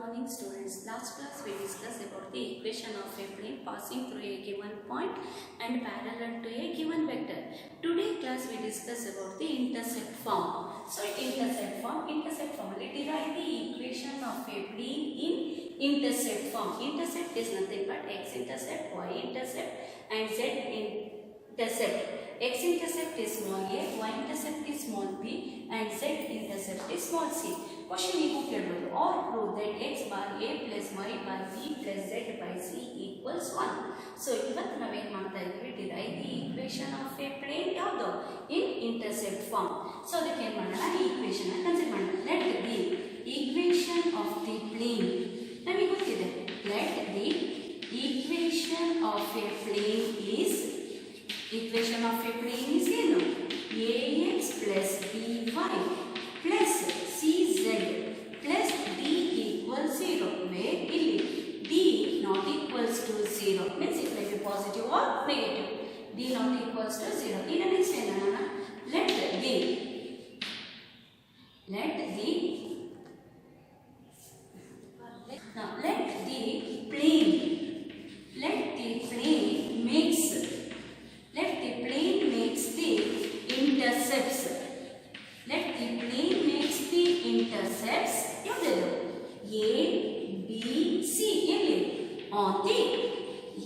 morning students. Last class we discussed about the equation of a plane passing through a given point and parallel to a given vector. Today class we discuss about the intercept form. So intercept form, we derive the equation of a plane in intercept form. Intercept is nothing but x-intercept, y-intercept and z-intercept. X-intercept is small a, y-intercept is small b and z-intercept is small c. Question you can or prove that x bar a plus y by b plus z by c equals 1. So, ಇವತ್ತು ನಾವೇನು ಮಾಡ್ತಾ ಇದ್ದೀವಿ derive the equation of a plane ಯಾವುದು in intercept form. So, ಅದಕ್ಕೆ ಏನು ಮಾಡೋಣ ಈ equation ಅನ್ನು ಕನ್ಸಿಡರ್ ಮಾಡೋಣ. Let the equation of the plane ನಮಗೆ ಗೊತ್ತಿದೆ. Let the equation of a plane is ಏನು ax plus by plus cz plus d equals 0 where ಇಲ್ಲಿ d not equals to 0 means it may be positive or negative. D not equals to 0. In the next line let the plane makes the intercepts. Let the plane makes the intercepts A, B, C on the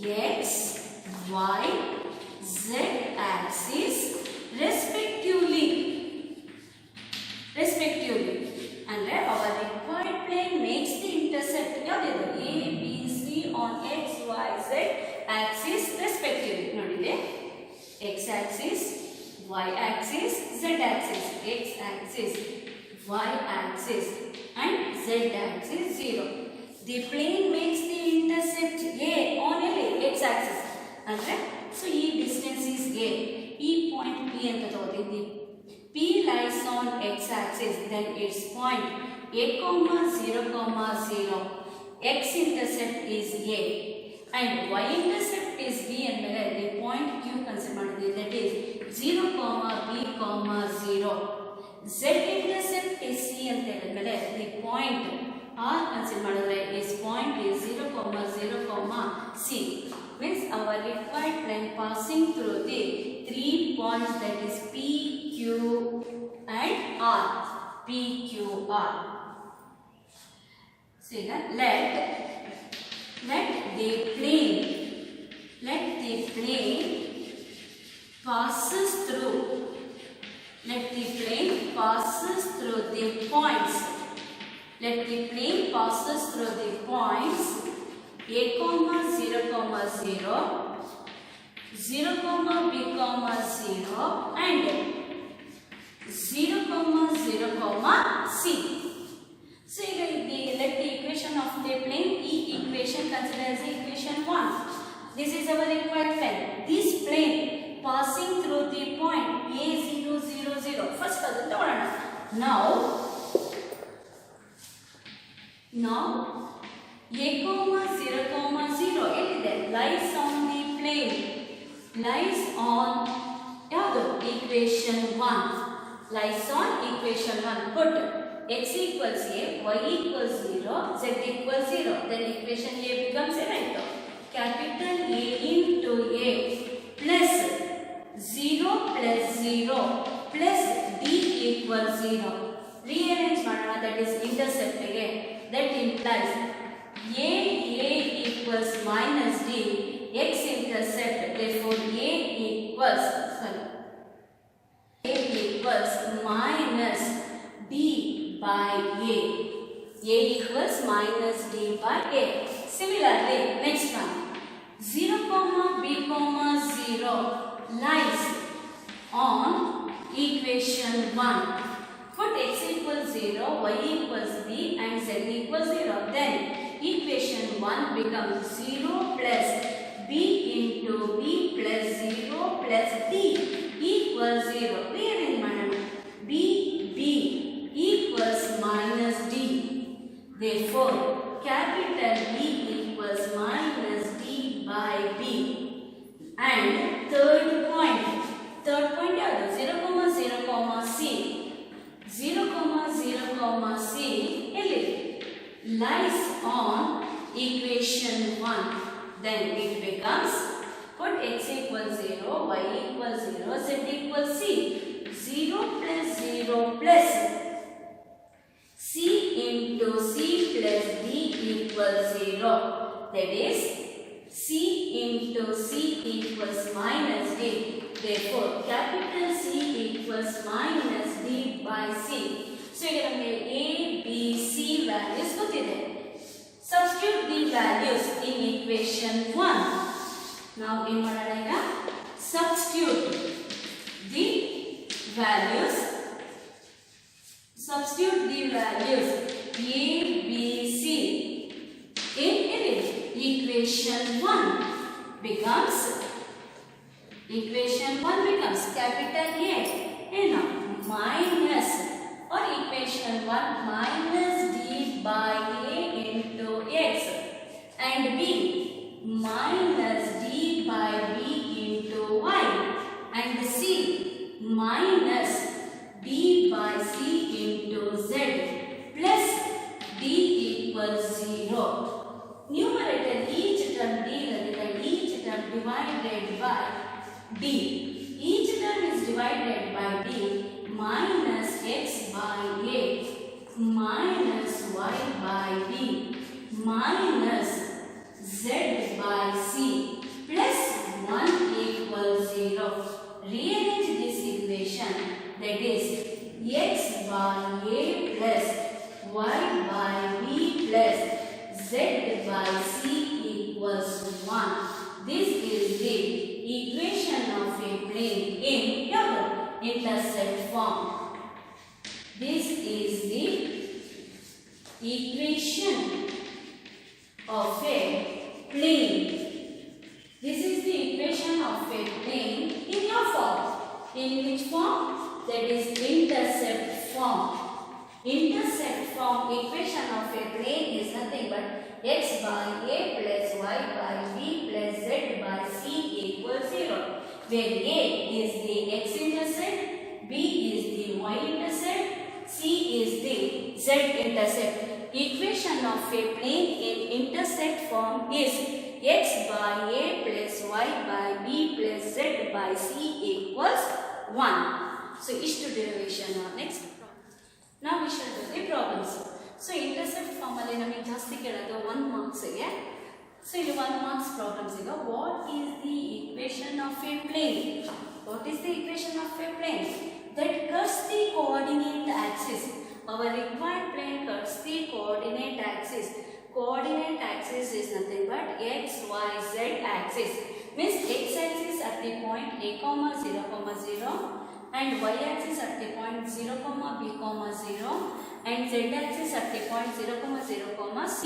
x, y, z axis respectively. And our required plane makes the intercept A, B, C on x, y, z axis respectively. Nodide x axis, y axis, z axis, x axis, y axis and z axis 0. The plane makes the intercept A on x axis. So, E distance is A. E point P and the P lies on x axis, then its point A, 0, 0. X intercept is A. And y intercept is B and the point Q considered that is 0, B, 0. Z intercept is C and the point R considered is point is 0, 0, C. Means our required plane passing through the 3 points that is P, Q and R. P, Q, R. So let the plane passes through the points. Let the plane passes through the points A, 0, 0, 0, B, 0 and 0, 0, C. So, let the equation of the plane E equation consider as equation 1. This is our required plane. This plane passing through the point A, 0, 0, 0. First, now A, 0, 0 lies on the plane, lies on equation 1. Lies on equation 1. Put x equals A, y equals 0, z equals 0. Then equation A becomes a vector. Capital A into A plus 0 plus 0 plus D equals 0. Rearrange that is intercept again. That implies A equals minus D, x intercept, therefore A equals minus D by A. A equals minus D by A. Similarly, next one, 0, B, 0 lies on equation 1. Put x equals 0, y equals b and z equals 0. Then equation 1 becomes 0 plus b into b plus 0 plus d equals 0. Rearrange b equals minus d. Therefore, capital B equals minus d by b. And third point 0, 0, C. 0, 0, C. lies on equation 1, then it becomes, put x equals 0, y equals 0, z equals c. 0 plus 0 plus c into c plus d equals 0. That is, c into c equals minus d. Therefore, capital C equals minus d by c. So, here A, B, C values gottide. Substitute the values in equation 1. Now, in madana substitute the values. Substitute the values A, B, C in equation 1 becomes capital A now minus, or equation 1 minus d by A into x, and B minus d by B into y, and C minus d by C into z plus d equals 0. Numerator each term d and each term divided by d. Each term is divided by d minus x by a minus y by b minus z by c plus 1 equals 0. Rearrange this equation, that is x by a plus y by b plus z by c equals 1. This is the equation of a plane in intercept form. This is the equation of a plane. This is the equation of a plane in your form. In which form? That is intercept form. Intercept form equation of a plane is nothing but x by a plus y by b plus z by c equals 0. Where a is the x-intercept, b is the y-intercept, c is the z-intercept. Equation of a plane in intercept form is x by a plus y by b plus z by c equals 1. So, ishtu derivation or next. Now, we shall do the problems. So, intercept form alli namage jaasti keladu 1 marks ige. So, ಇಲ್ಲಿ 1 marks problems ಈಗ. What is the equation of a plane? What is the equation of a plane? That cuts the coordinate axis. Our required plane cuts the coordinate axis. Coordinate axis is nothing but x, y, z axis. Means x axis at the point a, 0, 0 and y axis at the point 0, b, 0 and z axis at the point 0, 0, c.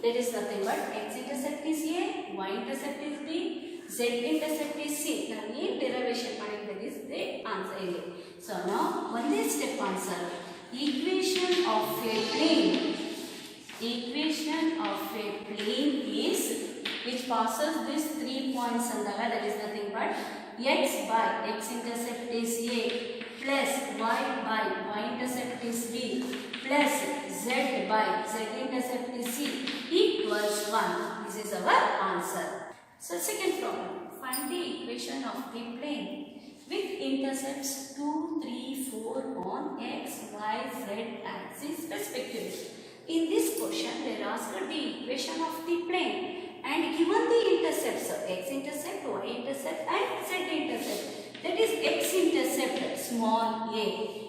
That is nothing but x-intercept is a, y-intercept is b, z-intercept is c. Now, this derivation is the answer. So, now, one step answer. Equation of a plane. Equation of a plane is, which passes these 3 points and that is nothing but x by x-intercept is a plus y by y-intercept is b plus z by z-intercept is c equals 1. This is our answer. So, second problem. Find the equation of the plane with intercepts 2, 3, 4 on x, y, z axis respectively. In this question, they asked the equation of the plane and given the intercepts x-intercept, y-intercept and z-intercept. That is x-intercept small a.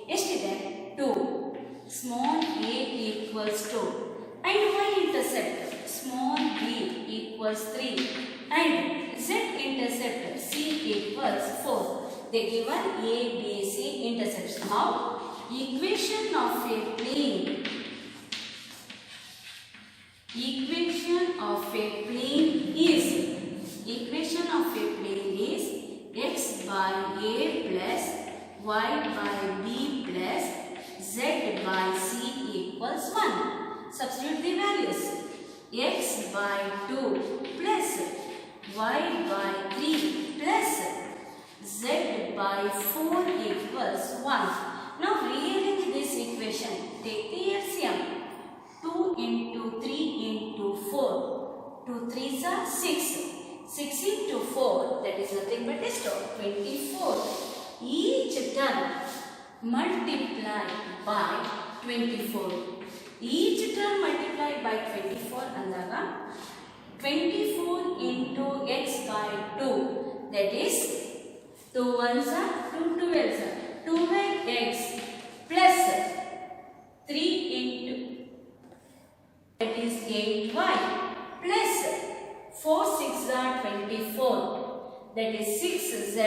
Yesterday 2. Small a equals 2. And y-intercept small b equals 3. And z-intercept c equals 4. They given a, b, c intercepts. Now, equation of a plane. Equation of a plane is x by a plus y by b plus z by c equals 1. Substitute the values. X by 2 plus y by 3 plus z by 4 equals 1. Now rearrange this equation. Take the LCM. 2 into 3 into 4. 2 3s are 6. 6 into 4, that is nothing but is 24. Each term multiplied by 24. Each term multiplied by 24 andaga 24 into x by 2, that is 2 ones are 2 12s are 12x plus 3 into, that is 8y plus 4 6 are 24, that is 6z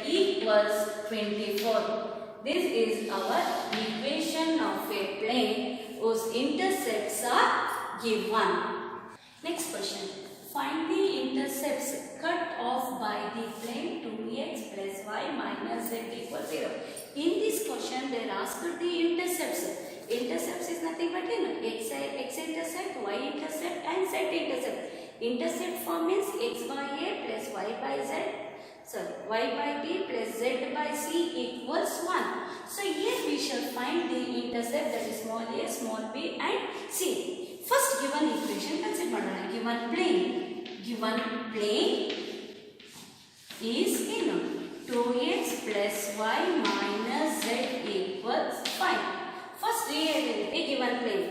equals 24. This is our equation of a plane whose intercepts are given. Next question. Find the intercepts cut off by the plane 2x plus y minus z equals 0. In this question, they are asked the intercepts. Intercepts is nothing but x intercept, y intercept and z intercept. Intercept form means x by a plus y by z. Sorry, y by b plus z by c equals 1. So here we shall find the intercept, that is small a, small b and c. First given equation consider madana. Given plane is 2x plus y minus z equals 5. First given plane.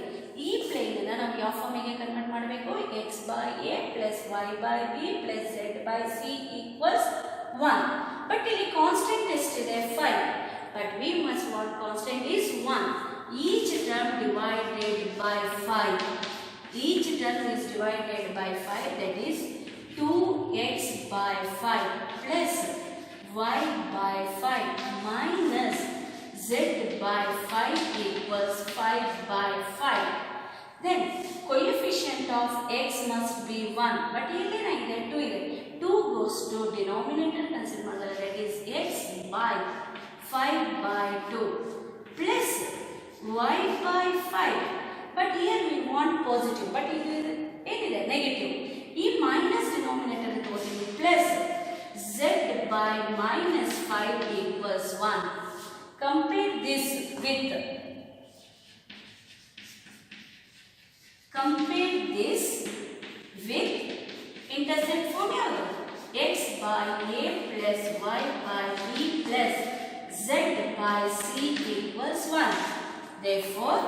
ಈ plane ಅನ್ನು ನಾವು ಯಾವ ಫಾರ್ಮಿಗೆ convert ಮಾಡಬೇಕು? x by a plus y by b plus z by c equals 1. But ಇಲ್ಲಿ constant ಎಷ್ಟಿದೆ? 5. But we must want constant is 1. Each term divided by 5. Each term is divided by 5, that is 2x by 5 plus y by 5 minus z by 5 equals 5 by 5. Then coefficient of x must be 1. But here 2 ಇದೆ. 2 goes to denominator, consider madala, that is x by 5 by 2 plus y by 5. But here we want positive, but it is negative. E minus denominator is plus z by minus 5 equals 1. Compare this with intercept form yadu x by a plus y by b plus z by c equals 1. Therefore,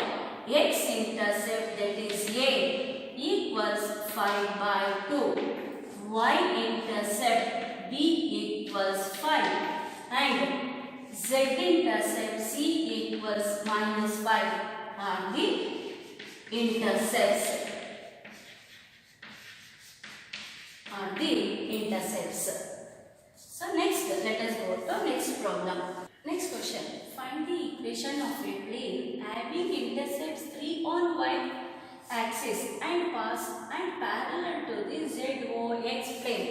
x intercept, that is a, equals 5 by 2. Y intercept b equals 5 and z intercept c equals minus 5 are the intercepts. So next, let us go to next problem. Next question. Find the equation of a plane having intercepts 3 on y axis and parallel to the ZOX plane.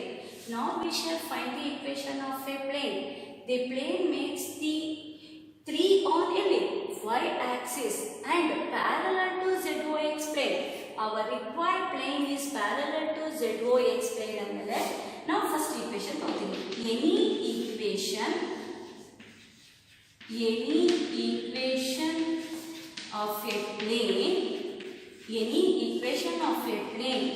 Now we shall find the equation of a plane. The plane makes the 3 on y axis and parallel to ZOX plane. Our required plane is parallel to ZOX plane. Now first equation. Any equation of a plane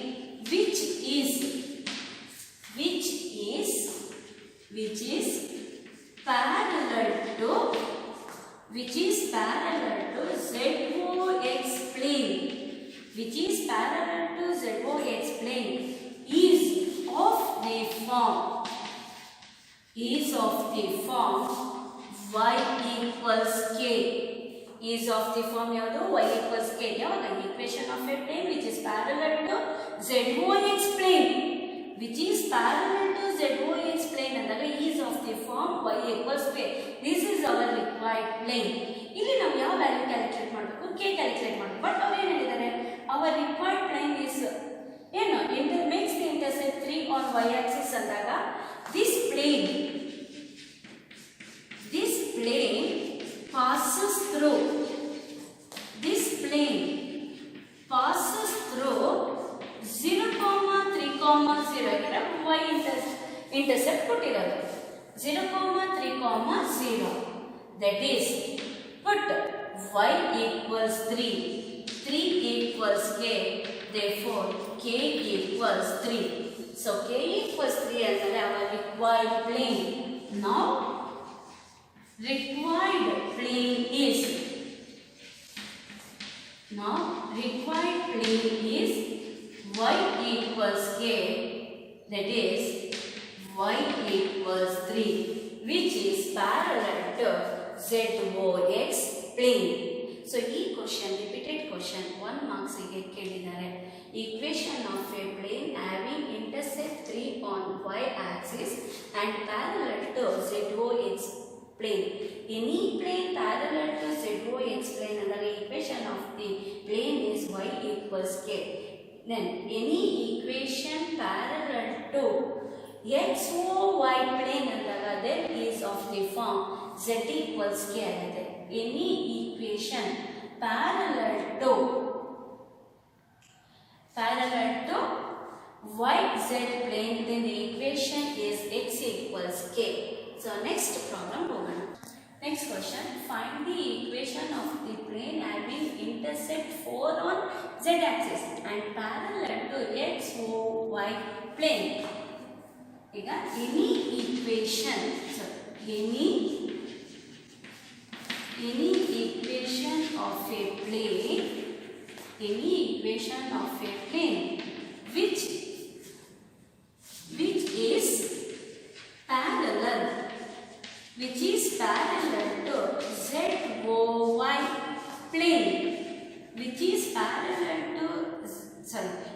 which is parallel to ZOX plane, is of the form y equals k. Is of the form yadu y equals k. Yavaga equation of a plane which is parallel to ZOX plane, andaga is of the form y equals k. This is our required plane. ಇಲ್ಲಿ ನಾವು ಯಾವ value calculate ಮಾಡಬೇಕು? k calculate ಮಾಡಬೇಕು. But ಅವರು ಏನು ಹೇಳಿದ್ದಾರೆ? our required plane is makes the intercept 3 on y axis ಅಂದಾಗ this plane passes through 0, 3, 0. y intercept ಕೊಟ್ಟಿರೋದು 0, 3, 0. That is put y equals 3. 3 equals k, therefore k equals 3. So k equals 3 as our required plane. Now required plane is y equals k, that is y equals 3, which is parallel to ZOX plane. So ಈ question repeated question 1 marks ಗೆ ಕೇಳಿದ್ದಾರೆ. Equation of a plane having intersect 3 on y axis and parallel to ZOX plane. Any plane parallel to ZOX plane under the equation of the plane is y equals k. Then any equation parallel to XOY plane andaga that is of the form z equals k agade. Any equation parallel to YZ plane, then the equation is x equals k. So next problem hogana. Next question, find the equation of the plane having intersect 4 on z axis and parallel to XOY plane. Ega any equation of a plane which is parallel to ZOY plane,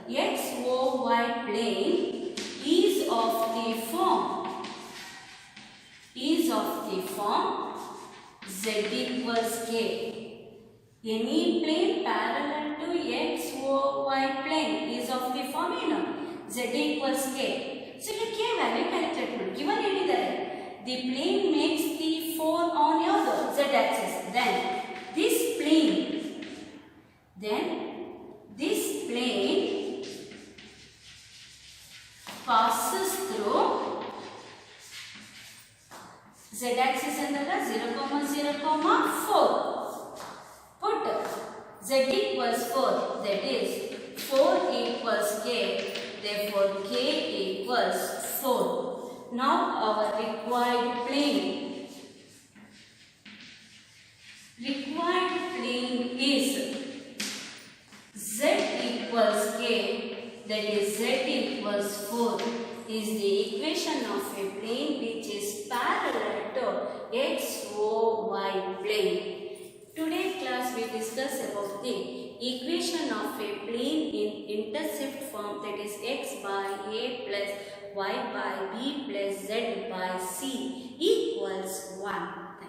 XOY plane is of the form z equals k. Any plane parallel to XOY plane is of the form z equals k. So you k value calculate ಮಾಡಿ. Given ಹೇಳಿದ್ದಾರೆ the plane makes the 4 on your z axis. Then this plane passes through z axis andaga 0, 0, 4. Put z equals 4, that is 4 equals k, therefore k equals 4. Now our required plane is z equals k, that is z equals 4 is the equation of a plane which is parallel to XOY plane. Today class we discuss about the equation of a plane in intercept form, that is x by a plus y by b plus z by c equals 1.